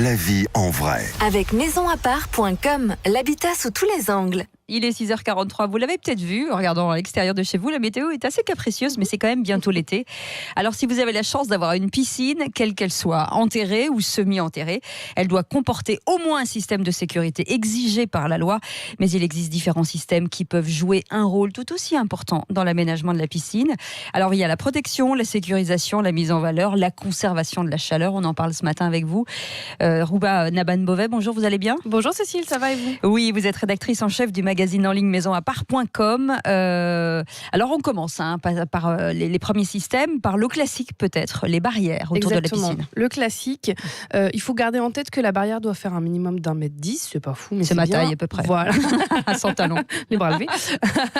la vie en vrai. Avec maisonappart.com, l'habitat sous tous les angles. Il est 6h43, vous l'avez peut-être vu en regardant à l'extérieur de chez vous, la météo est assez capricieuse, mais c'est quand même bientôt l'été. Alors si vous avez la chance d'avoir une piscine, quelle qu'elle soit, enterrée ou semi-enterrée, elle doit comporter au moins un système de sécurité exigé par la loi, mais il existe différents systèmes qui peuvent jouer un rôle tout aussi important dans l'aménagement de la piscine. Alors il y a la protection, la sécurisation, la mise en valeur, la conservation de la chaleur, on en parle ce matin avec vous. Rouba Naban-Bovet, bonjour, vous allez bien ? Bonjour Cécile, ça va et vous ? Oui, vous êt rédactrice en chef du magazine en ligne maisonappart.com. Alors on commence par les premiers systèmes, par le classique peut-être, les barrières autour Exactement. de la piscine. Le classique, il faut garder en tête que la barrière doit faire un minimum d'1,10 m, c'est pas fou, mais c'est ma bien. taille à peu près. Voilà, sans talons. Les bras levés,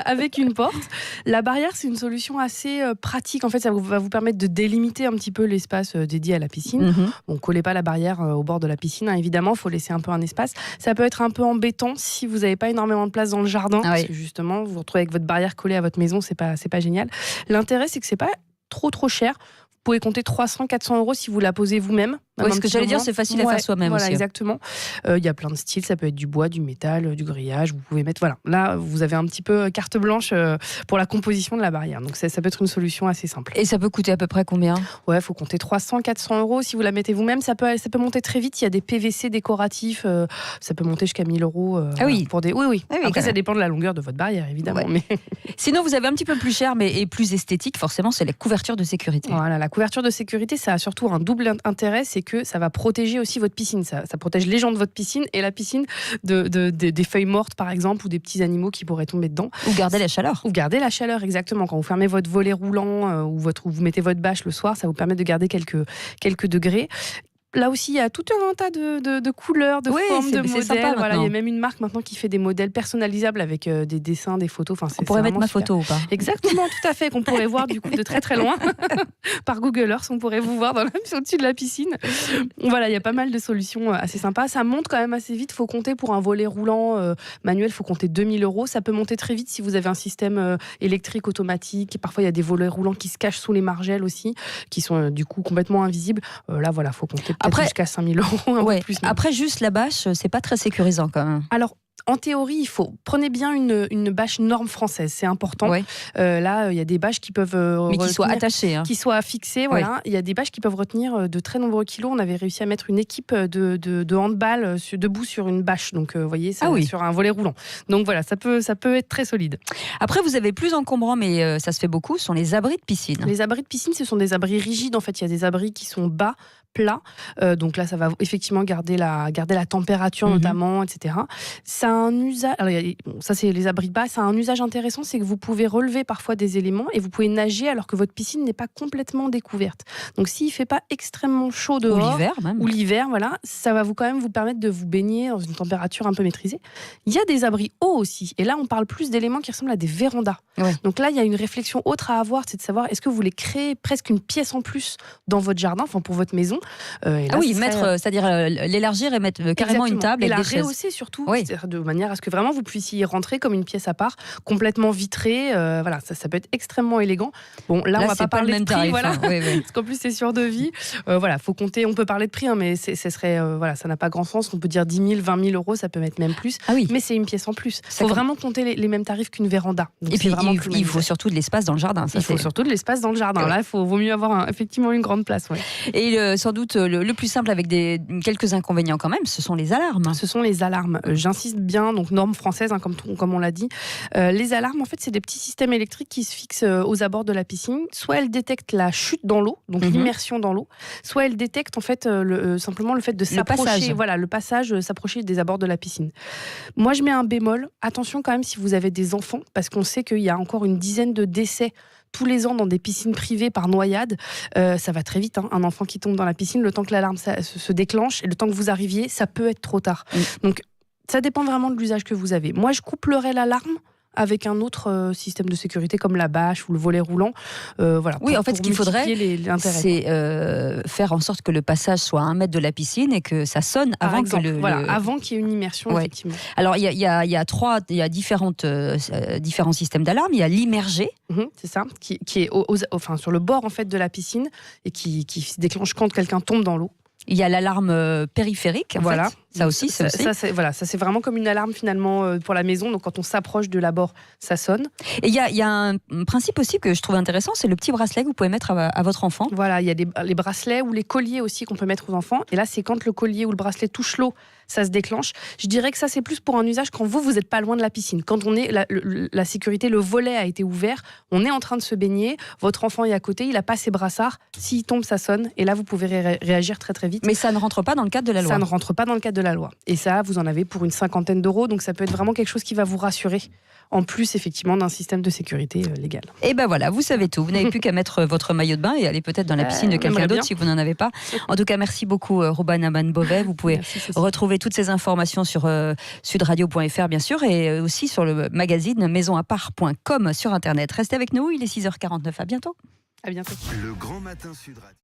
avec une porte. La barrière, c'est une solution assez pratique. En fait, ça va vous permettre de délimiter un petit peu l'espace dédié à la piscine. Bon, collez pas la barrière au bord de la piscine, hein, évidemment, il faut laisser un peu un espace. Ça peut être un peu embêtant si vous n'avez pas énormément de place dans le jardin, parce que justement, vous vous retrouvez avec votre barrière collée à votre maison, c'est pas génial. L'intérêt, c'est que c'est pas trop cher. Vous pouvez compter 300-400 € si vous la posez vous-même. Oui, ce que j'allais dire, c'est facile à faire soi-même voilà, aussi. Exactement. Il y a plein de styles, ça peut être du bois, du métal, du grillage. Vous pouvez mettre, voilà. Là, vous avez un petit peu carte blanche pour la composition de la barrière. Donc ça peut être une solution assez simple. Et ça peut coûter à peu près combien ? Ouais, il faut compter 300-400 € si vous la mettez vous-même. Ça peut monter très vite. Il y a des PVC décoratifs. Ça peut monter jusqu'à 1 000 €. Ah oui. Pour des. Oui. Après, ça dépend de la longueur de votre barrière, évidemment. Ouais. Mais... Sinon, vous avez un petit peu plus cher, mais et plus esthétique, forcément, c'est la couverture de sécurité. Voilà, la couverture de sécurité, ça a surtout un double intérêt, c'est que ça va protéger aussi votre piscine. Ça protège les gens de votre piscine et la piscine des feuilles mortes, par exemple, ou des petits animaux qui pourraient tomber dedans. Ou garder la chaleur. Ou garder la chaleur, exactement. Quand vous fermez votre volet roulant ou vous mettez votre bâche le soir, ça vous permet de garder quelques degrés. Là aussi, il y a tout un tas de couleurs, de formes, de modèles. Voilà, il y a même une marque maintenant qui fait des modèles personnalisables avec des dessins, des photos. Enfin, on pourrait mettre ma photo ou pas ? Exactement, tout à fait, qu'on pourrait voir du coup de très très loin. Par Google Earth, on pourrait vous voir au-dessus de la piscine. Voilà, il y a pas mal de solutions assez sympas. Ça monte quand même assez vite. Il faut compter pour un volet roulant manuel, il faut compter 2 000 €. Ça peut monter très vite si vous avez un système électrique automatique. Et parfois, il y a des volets roulants qui se cachent sous les margelles aussi, qui sont du coup complètement invisibles. Là, voilà, il faut compter jusqu'à 5 000 €, un peu plus. Après, juste la bâche, c'est pas très sécurisant quand même. Alors, en théorie, prenez bien une bâche norme française, c'est important. Ouais. Là, il y a des bâches qui peuvent mais qui soient attachées, qui soient fixées. Voilà. Il y a des bâches qui peuvent retenir de très nombreux kilos. On avait réussi à mettre une équipe de handball debout sur une bâche. Donc, vous voyez, sur un volet roulant. Donc voilà, ça peut être très solide. Après, vous avez plus encombrant, mais ça se fait beaucoup, ce sont les abris de piscine. Les abris de piscine, ce sont des abris rigides. En fait, il y a des abris qui sont bas, plats. Donc là, ça va effectivement garder la température notamment, etc. Ça a un usage. Alors, ça, c'est les abris bas. Ça a un usage intéressant, c'est que vous pouvez relever parfois des éléments et vous pouvez nager alors que votre piscine n'est pas complètement découverte. Donc, s'il fait pas extrêmement chaud dehors, ou l'hiver, voilà, ça va quand même vous permettre de vous baigner dans une température un peu maîtrisée. Il y a des abris hauts aussi. Et là, on parle plus d'éléments qui ressemblent à des vérandas. Ouais. Donc là, il y a une réflexion autre à avoir, c'est de savoir est-ce que vous voulez créer presque une pièce en plus dans votre jardin, enfin pour votre maison. Et là, c'est-à-dire l'élargir et mettre carrément une table et et la des chaises. rehausser surtout, de manière à ce que vraiment vous puissiez y rentrer comme une pièce à part, complètement vitrée. Voilà, ça peut être extrêmement élégant. Bon, là on va pas parler de prix, voilà, parce qu'en plus c'est sûr de vie. Voilà, faut compter. On peut parler de prix, hein, mais ce serait, ça n'a pas grand sens. On peut dire 10 000, 20 000 €, ça peut mettre même plus. Mais c'est une pièce en plus. Il faut vraiment compter les mêmes tarifs qu'une véranda. Donc et puis il faut surtout de l'espace dans le jardin. Il faut surtout de l'espace dans le jardin. Là, vaut mieux avoir effectivement une grande place. Et sans doute le plus simple avec quelques inconvénients quand même, ce sont les alarmes. Ce sont les alarmes. J'insiste bien, donc normes françaises, hein, comme on l'a dit. Les alarmes, en fait, c'est des petits systèmes électriques qui se fixent aux abords de la piscine. Soit elles détectent la chute dans l'eau, donc l'immersion dans l'eau, soit elles détectent en fait simplement le fait de s'approcher, le passage, s'approcher des abords de la piscine. Moi, je mets un bémol. Attention quand même si vous avez des enfants, parce qu'on sait qu'il y a encore une dizaine de décès tous les ans dans des piscines privées par noyade. Ça va très vite, hein. Un enfant qui tombe dans la piscine, le temps que l'alarme se déclenche et le temps que vous arriviez, ça peut être trop tard. Donc ça dépend vraiment de l'usage que vous avez. Moi, je couplerais l'alarme avec un autre système de sécurité comme la bâche ou le volet roulant. Oui, en fait, ce qu'il faudrait, c'est faire en sorte que le passage soit à 1 mètre de la piscine et que ça sonne avant avant qu'il y ait une immersion, effectivement. Alors, il y a différents systèmes d'alarme. Il y a l'immergé. C'est ça, qui est sur le bord en fait de la piscine et qui se déclenche quand quelqu'un tombe dans l'eau. Il y a l'alarme périphérique, en Voilà. fait. Ça aussi. Ça, c'est vraiment comme une alarme finalement pour la maison. Donc quand on s'approche de l'abord, ça sonne. Et il y a un principe aussi que je trouve intéressant, c'est le petit bracelet que vous pouvez mettre à votre enfant. Voilà, il y a les bracelets ou les colliers aussi qu'on peut mettre aux enfants. Et là, c'est quand le collier ou le bracelet touche l'eau, ça se déclenche. Je dirais que ça, c'est plus pour un usage quand vous n'êtes pas loin de la piscine. Quand on est la sécurité, le volet a été ouvert, on est en train de se baigner, votre enfant est à côté, il n'a pas ses brassards. S'il tombe, ça sonne. Et là, vous pouvez réagir très très vite. Mais ça ne rentre pas dans le cadre de la loi. Ça ne rentre pas dans le cadre de la loi. Et ça, vous en avez pour une 50aine d'euros. Donc ça peut être vraiment quelque chose qui va vous rassurer. En plus, effectivement, d'un système de sécurité légal. Et ben voilà, vous savez tout. Vous n'avez plus qu'à mettre votre maillot de bain et aller peut-être dans la piscine de quelqu'un d'autre si vous n'en avez pas. En tout cas, merci beaucoup, Robane Aman-Beauvais. Vous pouvez retrouver toutes ces informations sur sudradio.fr, bien sûr, et aussi sur le magazine maisonapart.com sur Internet. Restez avec nous, il est 6h49. À bientôt. À bientôt. Le Grand Matin Sud Radio.